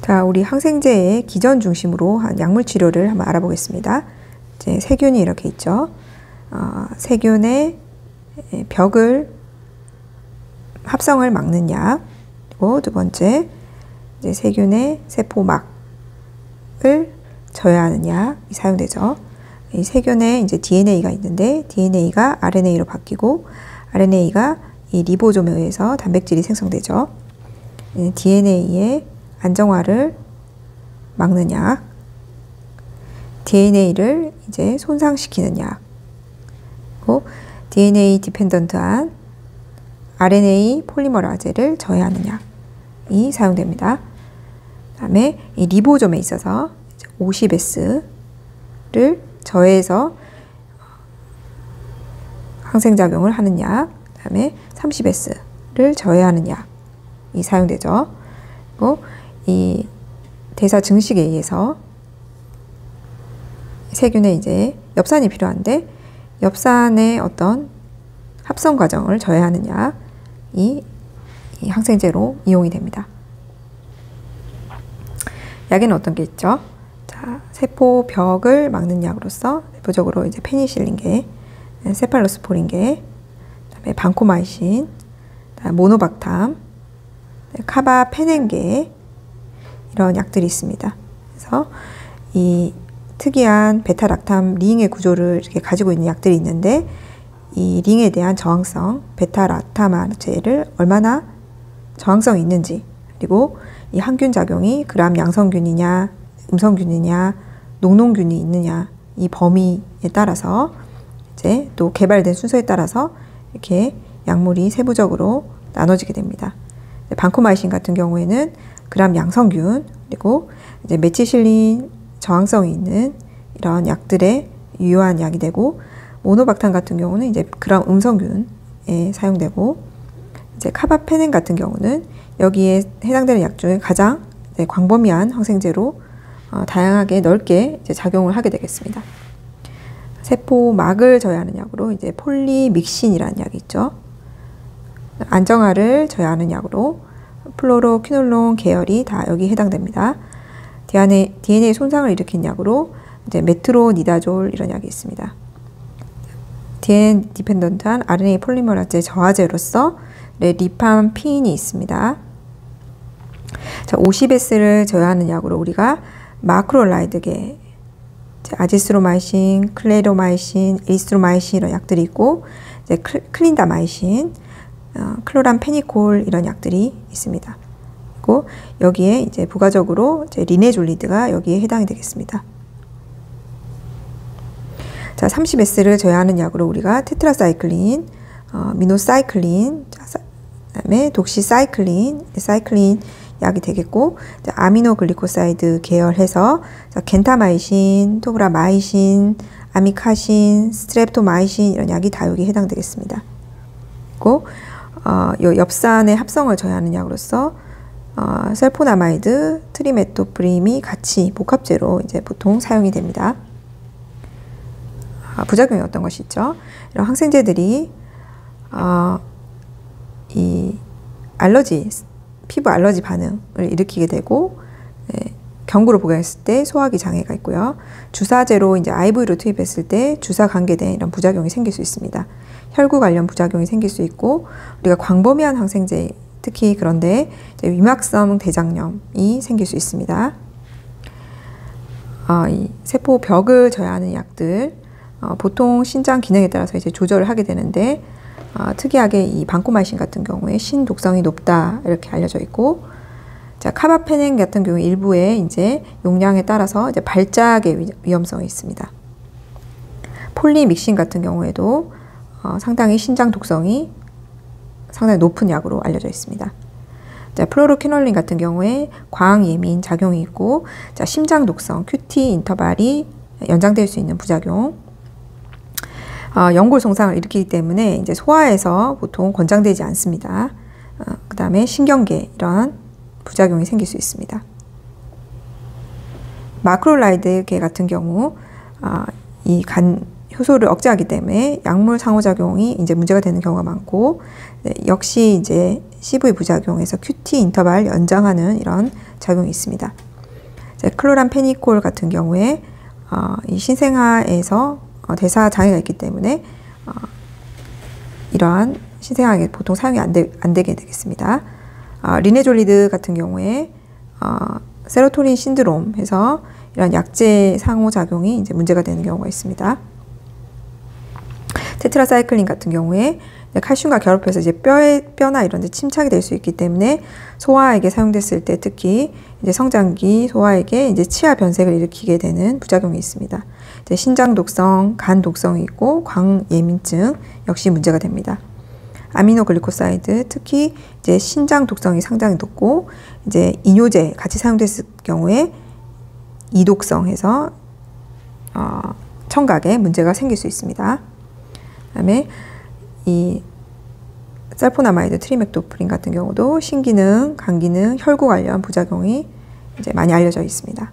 자, 우리 항생제의 기전 중심으로 한 약물 치료를 한번 알아보겠습니다. 이제 세균이 이렇게 있죠. 세균의 벽을 합성을 막는 약. 그리고 두 번째, 이제 세균의 세포막을 저해하는 약이 사용되죠. 이 세균에 이제 DNA가 있는데 DNA가 RNA로 바뀌고 RNA가 이 리보솜에 의해서 단백질이 생성되죠. DNA의 안정화를 막는 약, DNA를 이제 손상시키는 약, 그리고 DNA 디펜던트한 RNA 폴리머라제를 저해하는 약이 사용됩니다. 그 다음에 이 리보솜에 있어서 50S를 저해해서 항생작용을 하는 약, 그 다음에 30S를 저해하는 약이 사용되죠. 그리고 이 대사 증식에 의해서 세균에 이제 엽산이 필요한데 엽산의 어떤 합성 과정을 저해하는 약이 이 항생제로 이용이 됩니다. 약에는 어떤 게 있죠? 자, 세포 벽을 막는 약으로서 대표적으로 이제 페니실린계, 세팔로스포린계, 그다음에 반코마이신, 모노박탐, 카바페넨계 이런 약들이 있습니다. 그래서 이 특이한 베타락탐 링의 구조를 이렇게 가지고 있는 약들이 있는데 이 링에 대한 저항성, 베타락타마제를 얼마나 저항성이 있는지, 그리고 이 항균 작용이 그람 양성균이냐, 음성균이냐, 녹농균이 있느냐, 이 범위에 따라서 이제 또 개발된 순서에 따라서 이렇게 약물이 세부적으로 나눠지게 됩니다. 반코마이신 같은 경우에는 그람 양성균, 그리고 이제 메치실린 저항성이 있는 이런 약들의 유효한 약이 되고, 모노박탄 같은 경우는 이제 그람 음성균에 사용되고, 이제 카바페넨 같은 경우는 여기에 해당되는 약 중에 가장 광범위한 항생제로 다양하게 넓게 이제 작용을 하게 되겠습니다. 세포막을 저해하는 약으로 이제 폴리믹신이라는 약이 있죠. 안정화를 저해하는 약으로 플로로퀴놀론 계열이 다 여기 해당됩니다. DNA 손상을 일으킨 약으로 이제 메트로니다졸 이런 약이 있습니다. DNA 디펜던트한 RNA 폴리머라제 저하제로서 리팜핀이 있습니다. 자, 50S를 저해하는 약으로 우리가 마크롤라이드계, 아지스로마이신, 클레로마이신, 에리스트로마이신 이런 약들이 있고, 이제 클린다마이신, 클로람페니콜 이런 약들이 있습니다. 그리고 여기에 이제 부가적으로 이제 리네졸리드가 여기에 해당이 되겠습니다. 자, 30S를 저해하는 약으로 우리가 테트라사이클린, 미노사이클린, 그다음에 독시사이클린, 사이클린 약이 되겠고, 아미노글리코사이드 계열해서 겐타마이신, 토브라마이신, 아미카신, 스트랩토마이신 이런 약이 다 여기 해당되겠습니다. 그리고 요 엽산의 합성을 저해하는 약으로서 셀포나마이드, 트리메토프림이 같이 복합제로 이제 보통 사용이 됩니다. 부작용이 어떤 것이 있죠? 이런 항생제들이 이 알러지, 피부 알러지 반응을 일으키게 되고, 경구로 복용했을 때 소화기 장애가 있고요. 주사제로 이제 IV로 투입했을 때 주사 관계된 이런 부작용이 생길 수 있습니다. 혈구 관련 부작용이 생길 수 있고, 우리가 광범위한 항생제, 특히 그런데 이제 위막성 대장염이 생길 수 있습니다. 이 세포 벽을 저해하는 약들, 보통 신장 기능에 따라서 이제 조절을 하게 되는데, 특이하게 이 반코마이신 같은 경우에 신독성이 높다 이렇게 알려져 있고, 자, 카바페넨 같은 경우 일부의 이제 용량에 따라서 이제 발작의 위험성이 있습니다. 폴리믹신 같은 경우에도 상당히 신장 독성이 상당히 높은 약으로 알려져 있습니다. 자, 플로로퀴놀린 같은 경우에 광예민 작용이 있고, 자, 심장 독성, QT 인터벌이 연장될 수 있는 부작용, 연골 손상을 일으키기 때문에 이제 소화에서 보통 권장되지 않습니다. 그 다음에 신경계 이런 부작용이 생길 수 있습니다. 마크롤라이드계 같은 경우 이 간 효소를 억제하기 때문에 약물 상호작용이 이제 문제가 되는 경우가 많고, 역시 이제 CV 부작용에서 QT 인터벌 연장하는 이런 작용이 있습니다. 클로람페니콜 같은 경우에 이 신생아에서 대사 장애가 있기 때문에 이러한 신생아에 보통 사용이 안 되게 되겠습니다. 리네졸리드 같은 경우에 세로토닌 신드롬 해서 이런 약제 상호작용이 이제 문제가 되는 경우가 있습니다. 테트라사이클린 같은 경우에 칼슘과 결합해서 이제 뼈나 이런 데 침착이 될 수 있기 때문에 소아에게 사용됐을 때 특히 이제 성장기 소아에게 이제 치아 변색을 일으키게 되는 부작용이 있습니다. 이제 신장 독성, 간 독성이 있고 광예민증 역시 문제가 됩니다. 아미노글리코사이드 특히 이제 신장 독성이 상당히 높고 이제 이뇨제 같이 사용됐을 경우에 이독성해서 청각에 문제가 생길 수 있습니다. 그다음에 이 살포나마이드, 트리맥토프린 같은 경우도 신기능, 간기능, 혈구 관련 부작용이 이제 많이 알려져 있습니다.